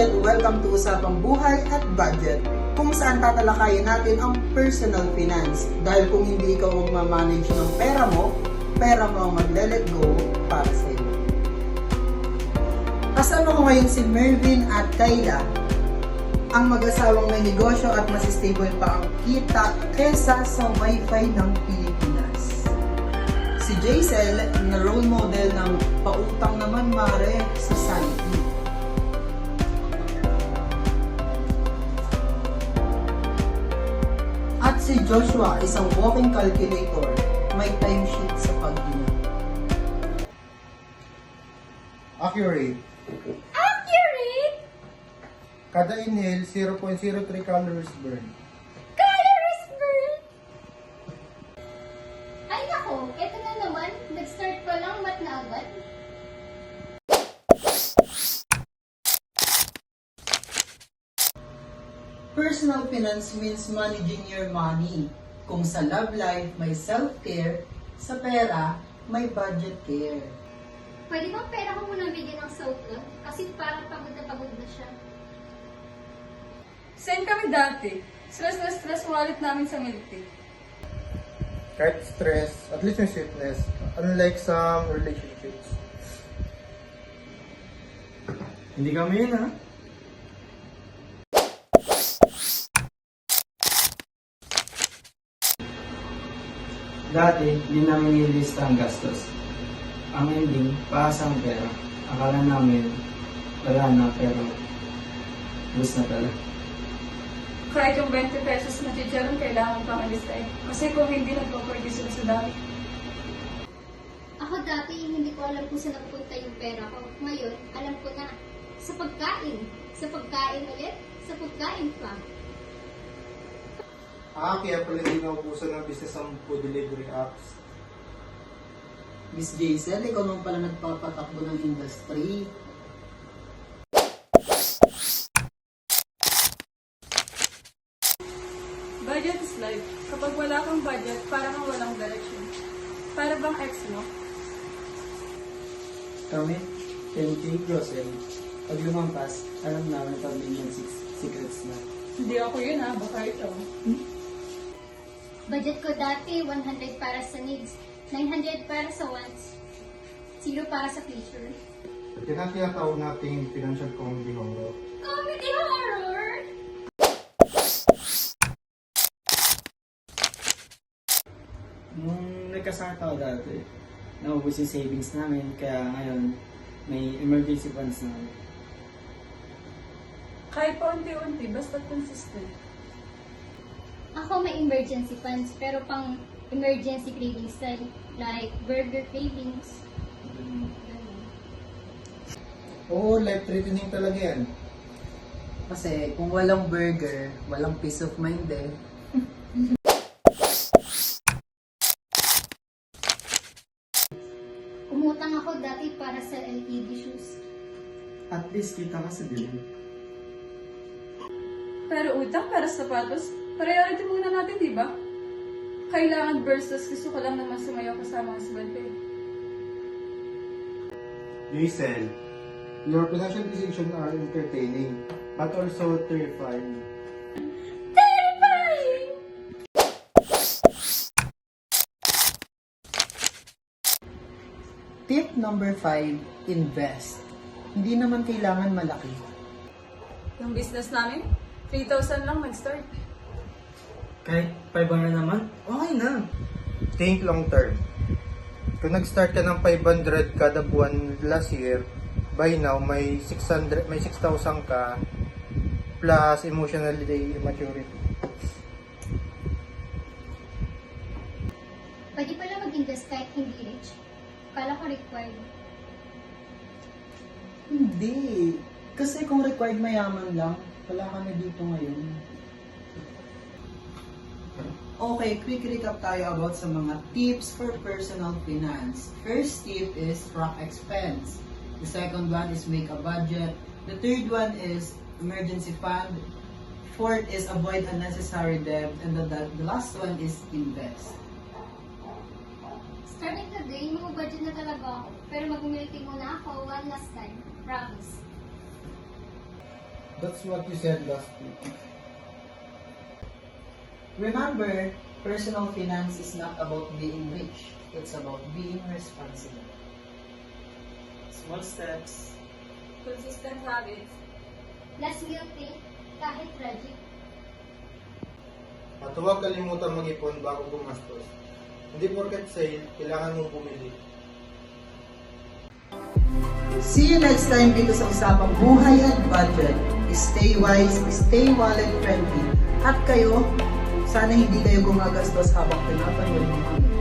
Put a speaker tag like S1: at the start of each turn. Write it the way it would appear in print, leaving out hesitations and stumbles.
S1: kapatid, welcome to Usapang Buhay at Budget, kung saan tatalakayin natin ang personal finance. Dahil kung hindi ikaw magmamanage ng pera mo ang magle-let go para sa iyo. Kasama ko ngayon si Mervin at Kayla, ang mag-asawang may negosyo at mas stable pa ang kita kesa sa wifi ng Pilipinas. Si Jaisel na role model ng pautang naman mare society. At si Joshua, isang walking calculator, may timesheet sa pagbilang.
S2: Accurate.
S3: Accurate!
S2: Kada inhale, 0.03 calories burn.
S3: Calories burn! Ay nako, eto na naman. Nag-start pa lang, mat na agad.
S1: Personal finance means managing your money. Kung sa love life, may self-care, sa pera, may budget care.
S3: Pwede bang pera ko muna bigyan ng soap kasi parang pagod na siya.
S4: Same kami dati. Stress na stress wallet namin sa milk tea.
S2: Kahit stress, at least may sweetness. Unlike some relationships. Hindi kami yun, ha?
S5: Dati, hindi namin nililista ang gastos. Ang ending, paasa ang pera. Akala namin, wala na, pero lose na pala.
S4: Kahit yung 20 pesos na chicharon, kailangan pang alistahin. Kasi kung hindi, nagpo-produce sila sa dami.
S3: Ako dati, hindi ko alam kung saan napupunta yung pera ko. Ngayon, alam ko na. Sa pagkain. Sa pagkain ulit. Sa pagkain pa.
S2: Kaya pala hindi naubusan ng business ang food delivery apps.
S1: Miss Jaisel, ikaw naman pala nagpapatakbo ng industry.
S4: Budget is life. Kapag wala kang budget, parang kang walang direction. Para bang ex mo?
S5: Kami, 10K grocery. Pag lumampas, alam namin pag-million secrets na.
S4: Hindi ako yun ha, baka ito.
S3: Budget ko dati, 100 para sa needs, 900 para sa wants, 0 para sa future.
S2: Yan ang tinatawag nating financial comedy horror.
S3: Comedy horror!
S5: Nung nagkasakit ako dati, naubos yung savings namin, kaya ngayon, may emergency funds na.
S4: Kahit pa unti-unti, basta consistent.
S3: Ako may emergency funds, pero pang emergency cravings style, like burger cravings. Ganun.
S2: Oo, life-threatening talaga yan.
S1: Kasi kung walang burger, walang peace of mind eh.
S3: Umutang ako dati para sa LED shoes.
S5: At least kita ka sa dilim.
S4: Pero utang para sa sapatos, priority muna natin, di ba? Kailangan versus gusto ko lang naman sumayaw kasama ang husband ko eh.
S2: Jaisel, your financial decisions are entertaining, but also terrifying.
S3: Terrifying!
S1: Tip number 5, invest. Hindi naman kailangan malaki.
S4: Yung business namin, 3,000 lang mag-start.
S5: Kahit 500 naman, okay na.
S2: Think long term. Kung nag-start ka ng 500 kada buwan last year, by now may 600, may 6,000 ka plus emotionally maturity.
S3: Pwede pala mag-invest kahit hindi rich. Kala ko required.
S1: Hindi. Kasi kung required mayaman lang, wala ka na dito ngayon. Okay, quick recap tayo about sa mga tips for personal finance. First tip is track expense. The second one is make a budget. The third one is emergency fund. Fourth is avoid unnecessary debt. And the last one is invest.
S3: Starting today, mag-budget na talaga ako. Pero mag-humility muna ako one last time. Promise.
S2: That's what you said last week.
S1: Remember, personal finance is not about being rich. It's about being responsible. Small steps.
S4: Consistent habits.
S3: Less guilty, kahit tragic.
S2: At huwag kalimutan mag-ipon bago gumastos. Hindi porket sale, kailangan mong bumili.
S1: See you next time dito sa Usapang Buhay at Budget. Stay wise, stay wallet friendly. At kayo, sana hindi kayo gumagastos habang pinapanood mo kami.